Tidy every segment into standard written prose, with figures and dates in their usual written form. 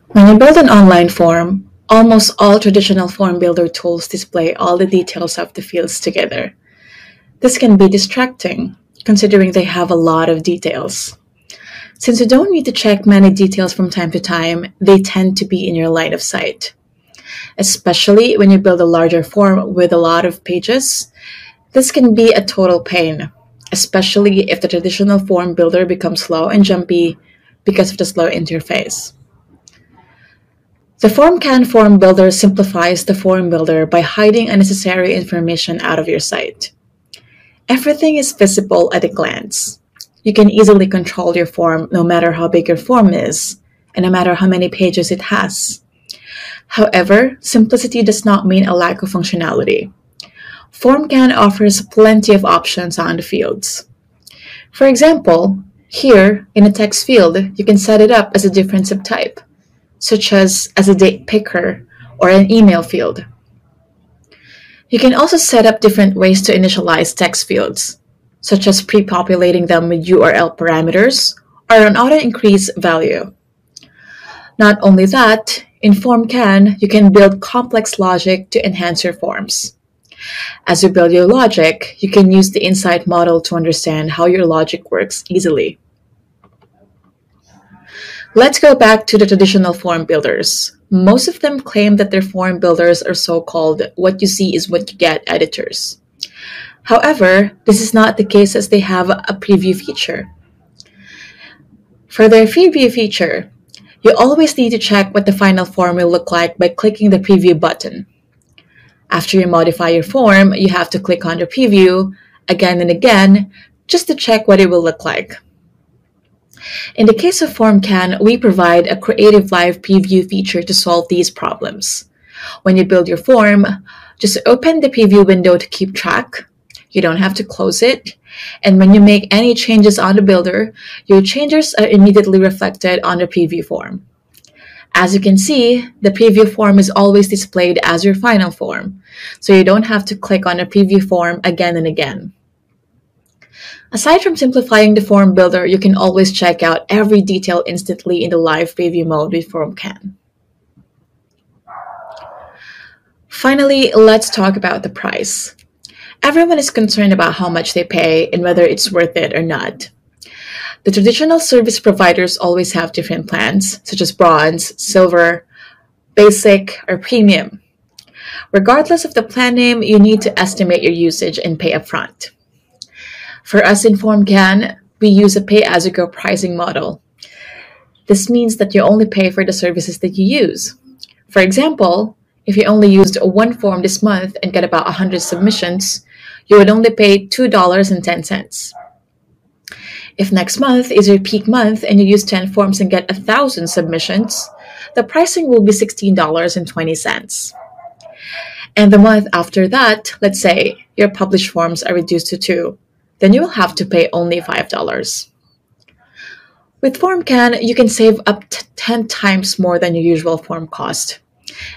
When you build an online form, almost all traditional form builder tools display all the details of the fields together. This can be distracting, considering they have a lot of details. Since you don't need to check many details from time to time, they tend to be in your line of sight. Especially when you build a larger form with a lot of pages, this can be a total pain, especially if the traditional form builder becomes slow and jumpy because of the slow interface. The FormCan form builder simplifies the form builder by hiding unnecessary information out of your site. Everything is visible at a glance. You can easily control your form no matter how big your form is, and no matter how many pages it has. However, simplicity does not mean a lack of functionality. FormCan offers plenty of options on the fields. For example, here in a text field, you can set it up as a different subtype, such as a date picker or an email field. You can also set up different ways to initialize text fields, such as pre-populating them with URL parameters or an auto-increase value. Not only that, in FormCan, you can build complex logic to enhance your forms. As you build your logic, you can use the insight model to understand how your logic works easily. Let's go back to the traditional form builders. Most of them claim that their form builders are so-called "what you see is what you get" editors. However, this is not the case as they have a preview feature. For their preview feature, you always need to check what the final form will look like by clicking the preview button. After you modify your form, you have to click on the preview again and again just to check what it will look like. In the case of FormCan, we provide a creative live preview feature to solve these problems. When you build your form, just open the preview window to keep track. You don't have to close it. And when you make any changes on the builder, your changes are immediately reflected on the preview form. As you can see, the preview form is always displayed as your final form, so you don't have to click on the preview form again and again. Aside from simplifying the form builder, you can always check out every detail instantly in the live preview mode with FormCan. Finally, let's talk about the price. Everyone is concerned about how much they pay and whether it's worth it or not. The traditional service providers always have different plans, such as bronze, silver, basic, or premium. Regardless of the plan name, you need to estimate your usage and pay upfront. For us in FormCan, we use a pay-as-you-go pricing model. This means that you only pay for the services that you use. For example, if you only used one form this month and get about 100 submissions, you would only pay $2.10. If next month is your peak month and you use 10 forms and get 1,000 submissions, the pricing will be $16.20. And the month after that, let's say your published forms are reduced to 2, then you will have to pay only $5. With FormCan, you can save up to 10 times more than your usual form cost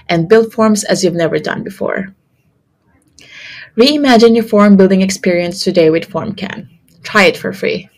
and build forms as you've never done before. Reimagine your form building experience today with FormCan. Try it for free.